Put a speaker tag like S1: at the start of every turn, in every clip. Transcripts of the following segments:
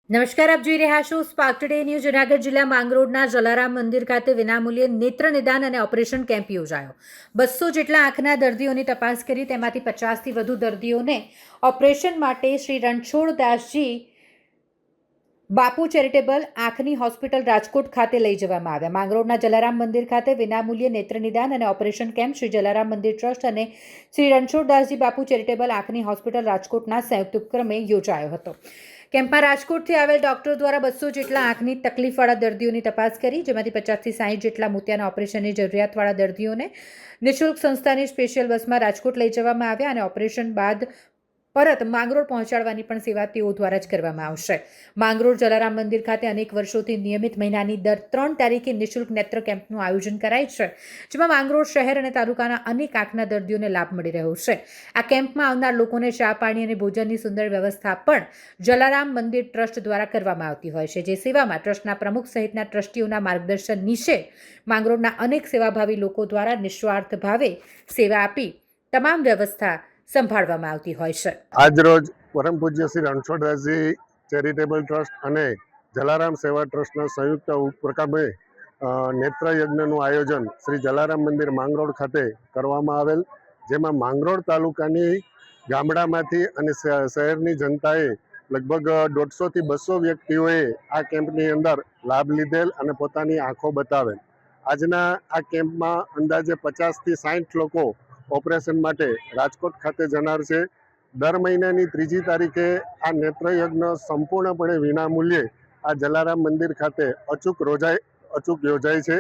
S1: નમસ્કાર, આપ જોઈ રહ્યા છો સ્પાર્ક ટુડે ન્યૂઝ. જૂનાગઢ જિલ્લા માંગરોળના જલારામ મંદિર ખાતે વિનામૂલ્યે નેત્ર નિદાન અને ઓપરેશન કેમ્પ યોજાયો. 200 જેટલા આંખના દર્દીઓની તપાસ કરી તેમાંથી 50થી વધુ દર્દીઓને ઓપરેશન માટે શ્રી રણછોડદાસજી બાપુ ચેરિટેબલ આંખની હોસ્પિટલ રાજકોટ ખાતે લઈ જવામાં આવ્યા. માંગરોળના જલારામ મંદિર ખાતે વિનામૂલ્યે નેત્ર નિદાન અને ઓપરેશન કેમ્પ શ્રી જલારામ મંદિર ટ્રસ્ટ અને શ્રી રણછોડદાસજી બાપુ ચેરિટેબલ આંખની હોસ્પિટલ રાજકોટના સંયુક્ત ઉપક્રમે યોજાયો હતો. કેમ્પમાં રાજકોટથી આવેલ ડોક્ટર દ્વારા 200 જેટલા આંખની તકલીફવાળા દર્દીઓની તપાસ કરી, જેમાંથી 50થી 60 જેટલા મોતિયાના ઓપરેશનની જરૂરિયાતવાળા દર્દીઓને નિઃશુલ્ક સંસ્થાની સ્પેશિયલ બસમાં રાજકોટ લઈ જવામાં આવ્યા અને ઓપરેશન બાદ પરત માંગરોળ પહોંચાડવાની પણ સેવા તેઓ દ્વારા જ કરવામાં આવશે. માંગરોળ જલારામ મંદિર ખાતે અનેક વર્ષોથી નિયમિત મહિનાની દર 3 તારીખે નિઃશુલ્ક નેત્ર કેમ્પનું આયોજન કરાય છે, જેમાં માંગરોળ શહેર અને તાલુકાના અનેક આંખના દર્દીઓને લાભ મળી રહ્યો છે. આ કેમ્પમાં આવનાર લોકોને ચા પાણી અને ભોજનની સુંદર વ્યવસ્થા પણ જલારામ મંદિર ટ્રસ્ટ દ્વારા કરવામાં આવતી હોય છે, જે સેવામાં ટ્રસ્ટના પ્રમુખ સહિતના ટ્રસ્ટીઓના માર્ગદર્શન નીચે માંગરોળના અનેક સેવાભાવી લોકો દ્વારા નિસ્વાર્થ ભાવે સેવા આપી તમામ વ્યવસ્થા સંભાળવામાં આવતી હોય છે.
S2: આજ રોજ પરમ પૂજ્ય શ્રી રણછોડદાસજી ચેરિટેબલ ટ્રસ્ટ અને જલારામ સેવા ટ્રસ્ટના સંયુક્ત ઉપક્રમે નેત્ર યજ્ઞનું આયોજન શ્રી જલારામ મંદિર માંગરોળ ખાતે કરવામાં આવેલ, જેમાં માંગરોળ તાલુકાની ગામડામાંથી અને શહેરની જનતાએ લગભગ 150થી 200 વ્યક્તિઓએ આ કેમ્પની અંદર લાભ લીધેલ અને પોતાની આંખો બતાવેલ. આજના આ કેમ્પમાં અંદાજે 50થી 60 લોકો ઓપરેશન માટે રાજકોટ ખાતે જનાર છે. દર મહિનાની 3જી તારીખે આ નેત્રયજ્ઞ સંપૂર્ણપણે વિનામૂલ્યે આ જલારામ મંદિર ખાતે અચૂક યોજાય છે.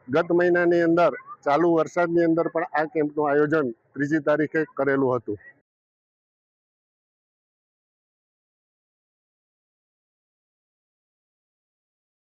S2: ગત મહિનાની અંદર ચાલુ વરસાદની અંદર પણ આ કેમ્પનું આયોજન 3જી તારીખે કરેલું હતું.